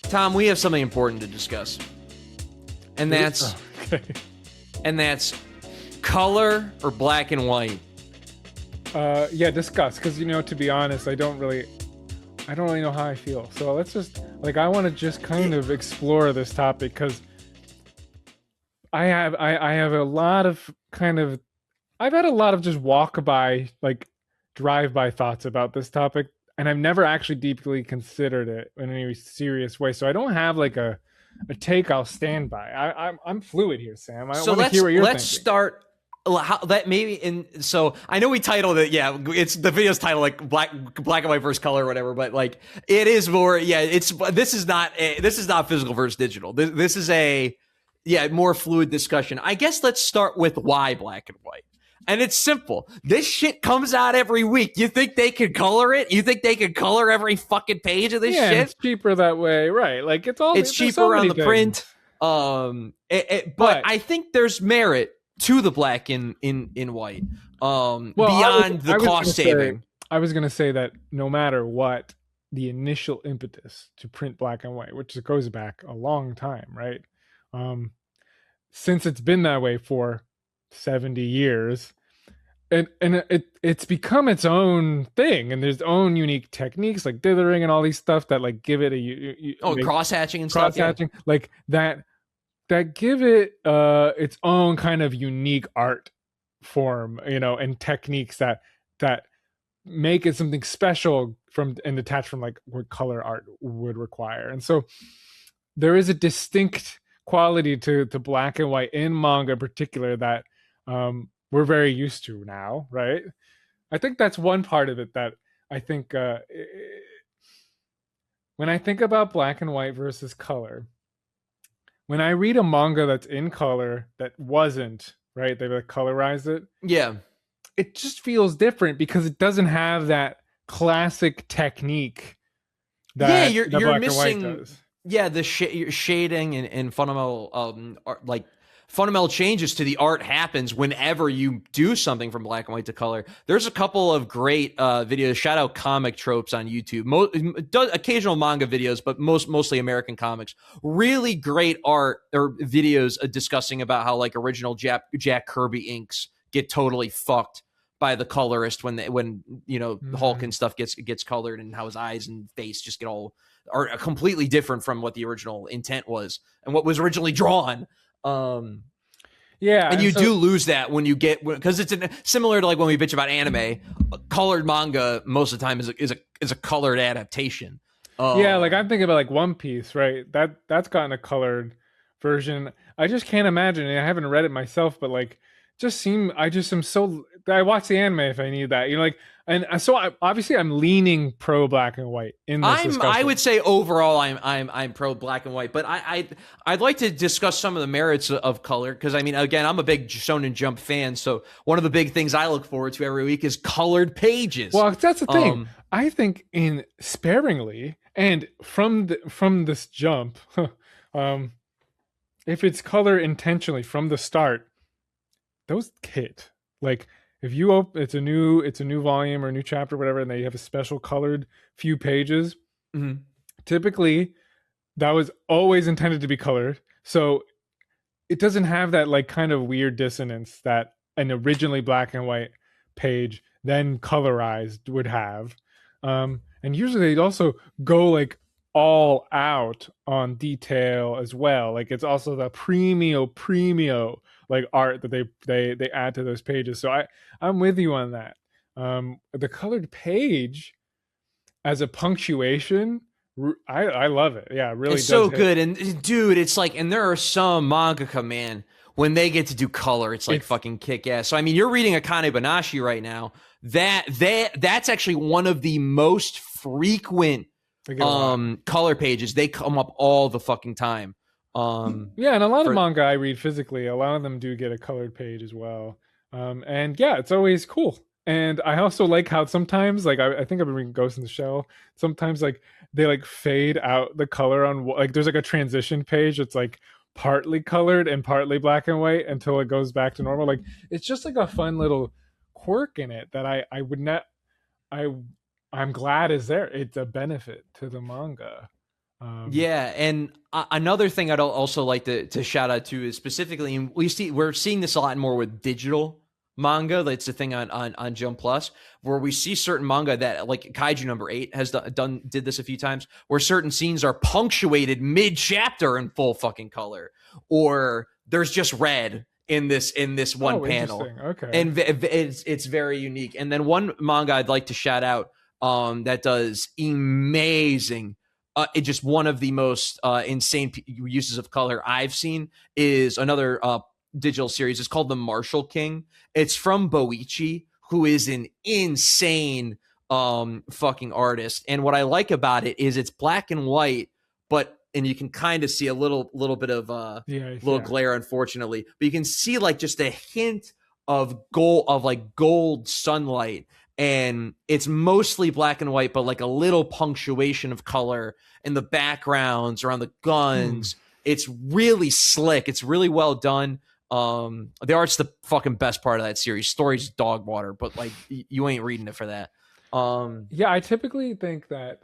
Tom, we have something important to discuss, and that's color or black and white. Yeah, discuss, because to be honest, I don't really know how I feel. So let's just I want to just kind of explore this topic, because I have a lot of I've had a lot of just walk by, drive by thoughts about this topic, and I've never actually deeply considered it in any serious way. So I don't have a take I'll stand by. I'm fluid here, Sam. I want to hear what you're thinking. Let's start. So I know we titled it. Yeah, it's the video's titled black and white versus color or whatever. But it is more. Yeah, this is not physical versus digital. This is a more fluid discussion. I guess let's start with why black and white. And it's simple. This shit comes out every week. You think they could color it? You think they could color every fucking page of this shit? Yeah, it's cheaper that way, right? It's cheaper on the print. But I think there's merit to the black in white. Beyond the cost saving. I was gonna say that no matter what, the initial impetus to print black and white, which goes back a long time, right? Since it's been that way for 70 years, and it's become its own thing, and there's own unique techniques like dithering and all these stuff that give it cross hatching and stuff, that give it its own kind of unique art form, and techniques that make it something special and detached from what color art would require. And so there is a distinct quality to black and white in manga in particular that we're very used to now, right? I think that's one part of it that I think when I think about black and white versus color, when I read a manga that's in color that wasn't, right, they colorized it. Yeah. It just feels different because it doesn't have that classic technique that you're black missing, and white does. Yeah, the shading and fundamental fundamental changes to the art happens whenever you do something from black and white to color. There's a couple of great videos. Shout out Comic Tropes on YouTube. Occasional manga videos, but mostly American comics. Really great art or videos discussing about how original Jack Kirby inks get totally fucked by the colorist when Hulk and stuff gets colored, and how his eyes and face just are completely different from what the original intent was and what was originally drawn. And you do lose that when you get, because it's similar to when we bitch about anime. Colored manga most of the time is a colored adaptation. I'm thinking about One Piece, right? That's gotten a colored version. I just can't imagine, and I haven't read it myself, but I watch the anime if I need that, and so I'm leaning pro black and white in this discussion. I would say overall I'm pro black and white, but I'd like to discuss some of the merits of color, because again, I'm a big Shonen Jump fan, so one of the big things I look forward to every week is colored pages. Well, that's the thing. I think in sparingly and from this Jump, if it's color intentionally from the start, those hit. If you it's a new volume or a new chapter, whatever, and they have a special colored few pages. Mm-hmm. Typically, that was always intended to be colored, so it doesn't have that kind of weird dissonance that an originally black and white page then colorized would have. And usually they'd also go all out on detail as well. It's also the premio art that they add to those pages. So I'm with you on that. The colored page as a punctuation, I love it. Yeah, it really it's does so hit. good. And dude, it's and there are some mangaka, man, when they get to do color, it's fucking kick ass. So you're reading Akane Banashi right now. That's actually one of the most frequent color pages. They come up all the fucking time. And a lot of manga I read physically, a lot of them do get a colored page as well. And yeah, it's always cool. And I also like how sometimes, I think I've been reading Ghost in the Shell. Sometimes they fade out the color on there's a transition page that's partly colored and partly black and white until it goes back to normal. It's just a fun little quirk in it that I would not. I'm glad is there. It's a benefit to the manga. Um, Yeah, and another thing I'd also like to shout out to is specifically, and we're seeing this a lot more with digital manga. That's the thing on Jump Plus, where we see certain manga that, like Kaiju number 8 has did this a few times, where certain scenes are punctuated mid chapter in full fucking color, or there's just red in this one oh, panel, interesting. Okay. and it's very unique. And then one manga I'd like to shout out, that does amazing, it just one of the most insane uses of color I've seen, is another digital series. It's called The Martial King. It's from Boichi, who is an insane fucking artist. And what I like about it is it's black and white, but and you can kind of see a little bit of little glare, unfortunately, but you can see like just a hint of gold sunlight, and it's mostly black and white, but like a little punctuation of color in the backgrounds around the guns. It's really slick. It's really well done. The art's the fucking best part of that series. Story's dog water, but like you ain't reading it for that. Yeah, I typically think that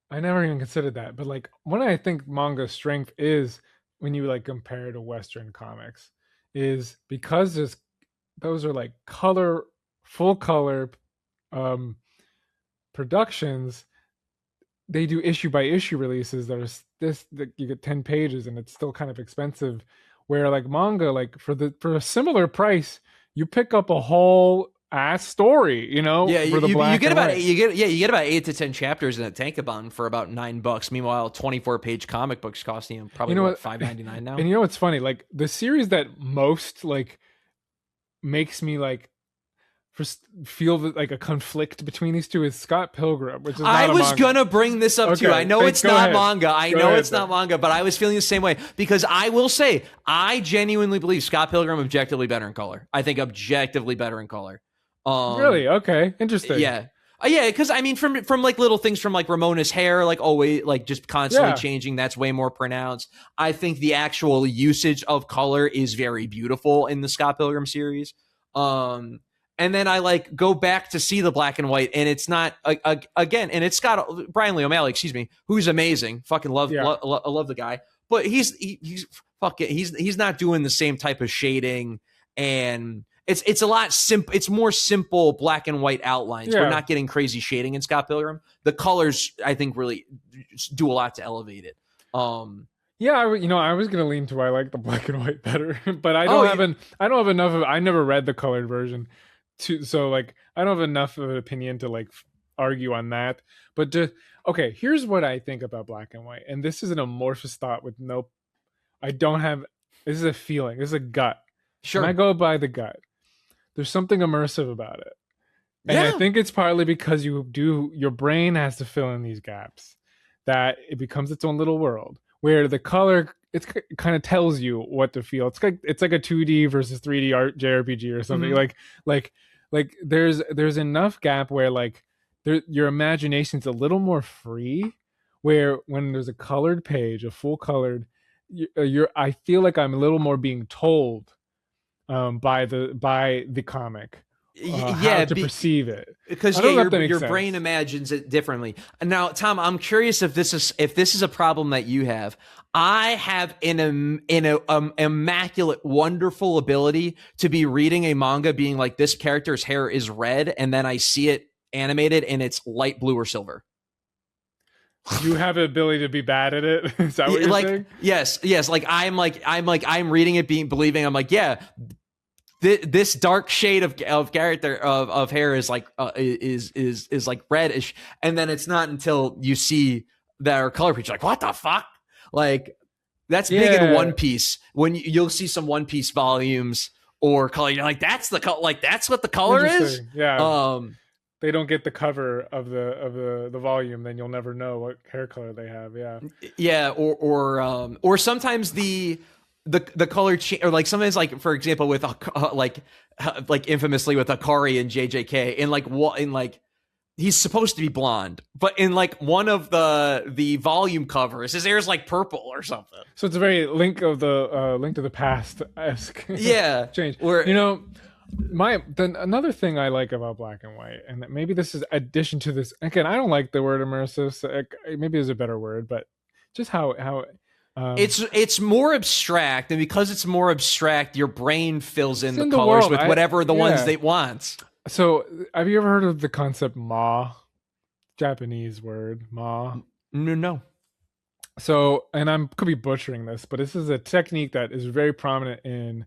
I never even considered that, but like when I think manga strength is when you like compare to Western comics, is because those are like full color um productions. They do issue by issue releases that are that you get 10 pages and it's still kind of expensive, where like manga, like for a similar price you pick up a whole ass story, Yeah, for the black you get and about white. you get about 8 to 10 chapters in a tankobon for about $9. Meanwhile, 24-page comic books costing you probably What, $5.99 now. and what's funny, like the series that most like makes me like feel like a conflict between these two is Scott Pilgrim, which is not I a was manga. gonna bring this up too. I know it's not manga. I know it's not manga, but I was feeling the same way, because I will say I genuinely believe Scott Pilgrim objectively better in color. I think objectively better in color. Really? Okay, interesting. Yeah. Yeah, because I mean, from like little things, from like Ramona's hair, like always, like just constantly changing. That's way more pronounced. I think the actual usage of color is very beautiful in the Scott Pilgrim series. And then I like go back to see the black and white, and it's not again, and it's got Brian Lee O'Malley, excuse me, who's amazing. Fucking love the guy, but he's fucking he's not doing the same type of shading, and it's a lot simple. It's more simple black and white outlines. We're not getting crazy shading in Scott Pilgrim. The colors, I think, really do a lot to elevate it. Yeah, I was gonna lean to I like the black and white better, but I don't have enough of. I never read the colored version, so like I don't have enough of an opinion to like argue on that. But okay, here's what I think about black and white, and this is an amorphous thought with no. I don't have. This is a feeling. This is a gut. Sure. And I go by the gut. There's something immersive about it. And I think it's partly because your brain has to fill in these gaps, that it becomes its own little world where the color, it kind of tells you what to feel. It's like a 2D versus 3D JRPG or something. Like there's enough gap where like your imagination's a little more free, where when there's a colored page, a full colored, I feel like I'm a little more being told by the comic, how to perceive it, because your brain imagines it differently. Now, Tom, I'm curious if this is a problem that you have. I have an immaculate, wonderful ability to be reading a manga, being like, this character's hair is red, and then I see it animated and it's light blue or silver. You have an ability to be bad at it. Is that what you're saying? Yes. Like I'm reading it, believing I'm like, yeah, this dark shade of character of hair is like is like reddish, and then it's not until you see their color picture, like, what the fuck? Like that's big in One Piece. When you'll see some One Piece volumes or color, you're like, that's the color. Like that's what the color is. Yeah. They don't get the cover of the volume, then you'll never know what hair color they have. Yeah, or sometimes the color or like sometimes, like for example with like infamously with Akari and JJK, and like he's supposed to be blonde, but in like one of the volume covers, his hair is like purple or something. So it's a very Link to the Past esque change. Or another thing I like about black and white, and maybe this is addition to this. Again, I don't like the word immersive. So maybe there's a better word, but just how It's more abstract, and because it's more abstract, your brain fills it's in the in the colors world. with whatever the ones Yeah. they want. So have you ever heard of the concept ma? Japanese word ma. No, no. So, and I'm could be butchering this, but this is a technique that is very prominent in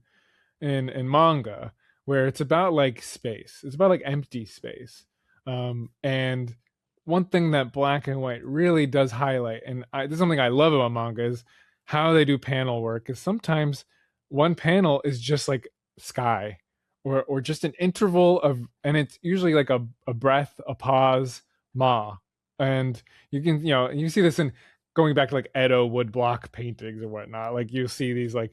manga, where it's about like space. It's about like empty space. And one thing that black and white really does highlight, and this is something I love about manga, is how they do panel work. Is sometimes one panel is just like sky, or just an interval of, and it's usually like a breath, a pause, ma, and you can you see this in going back to like Edo woodblock paintings or whatnot. Like you see these like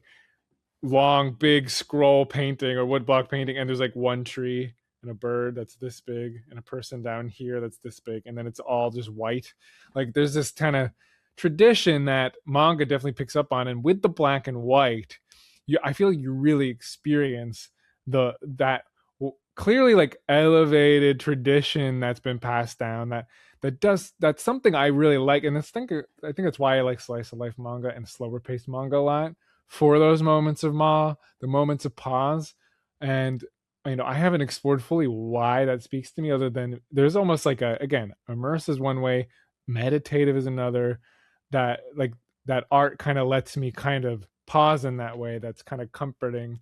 long big scroll painting or woodblock painting, and there's like one tree and a bird that's this big and a person down here that's this big, and then it's all just white. Like there's this kind of tradition that manga definitely picks up on, and with the black and white, I feel like you really experience that clearly like elevated tradition that's been passed down, that's something I really like. And I think that's why I like slice of life manga and slower paced manga a lot, for those moments of ma, the moments of pause. And I haven't explored fully why that speaks to me, other than there's almost like again, immerse is one way, meditative is another, that like that art kind of lets me kind of pause in that way, that's kind of comforting.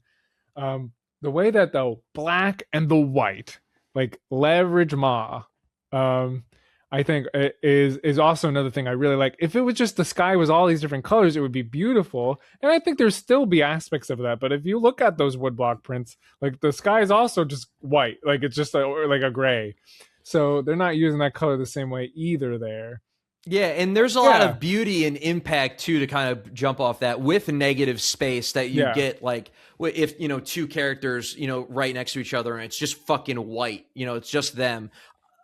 The way that the black and the white like leverage ma, um I think is also another thing I really like. If it was just the sky was all these different colors, it would be beautiful. And I think there's still be aspects of that. But if you look at those woodblock prints, like the sky is also just white, like it's just like a gray. So they're not using that color the same way either there. Yeah, and there's a lot Yeah, of beauty and impact too to kind of jump off that with negative space that you yeah. get, like if two characters right next to each other and it's just fucking white, it's just them.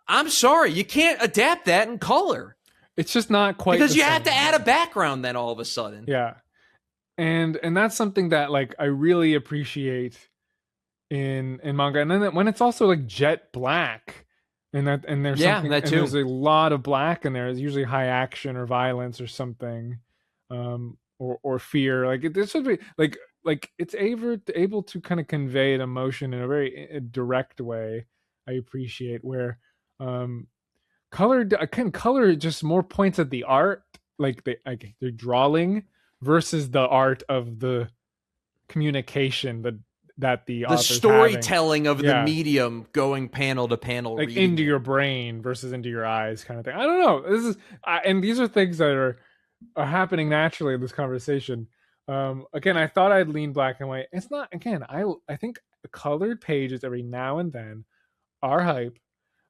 I'm sorry, you can't adapt that in color It's just not quite because the you have to same. add a background then all of a sudden. Yeah. And that's something that like I really appreciate in manga. And then when it's also like jet black, and there's Yeah, something, that and there's too. a lot of black in there, is usually high action or violence or something, or fear. Like this should be like it's able to kind of convey an emotion in a very direct way. I appreciate where um color just more points at the art, like they're drawing versus the art of the communication that the The author's having. storytelling of the Yeah, medium going panel to panel like reading into it. your brain versus into your eyes, kind of thing. I don't know. And these are things that are happening naturally in this conversation. Again, I thought I'd lean black and white. It's not. Again, I think colored pages every now and then are hype.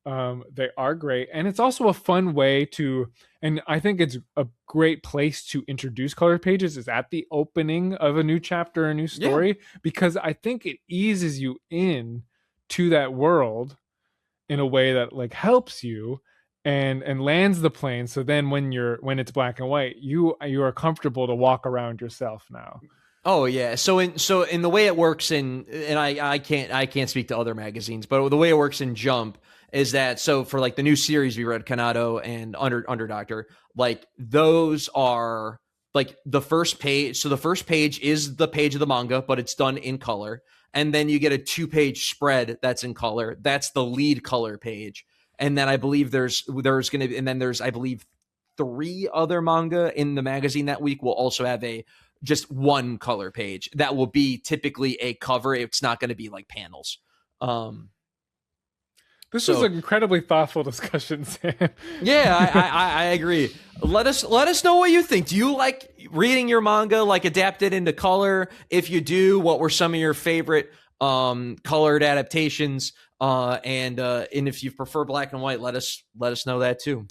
They are great, and it's also a fun way to. And I think it's a great place to introduce colored pages is at the opening of a new chapter, a new Yeah. story, because I think it eases you in to that world in a way that like helps you and lands the plane. So then when it's black and white, you are comfortable to walk around yourself now. Oh yeah. So in the way it works and I can't speak to other magazines, but the way it works in Jump is that, so for like the new series we read, Kanado and Under Doctor, like those are like the first page. So the first page is the page of the manga, but it's done in color. And then you get a 2-page spread that's in color. That's the lead color page. And then I believe there's gonna be, and then there's, I believe, 3 other manga in the magazine that week will also have a just one color page that will be typically a cover. It's not going to be like panels. Um, This was so an incredibly thoughtful discussion, Sam. yeah, I agree. Let us know what you think. Do you like reading your manga like adapted into color? If you do, what were some of your favorite colored adaptations? And if you prefer black and white, let us know that too.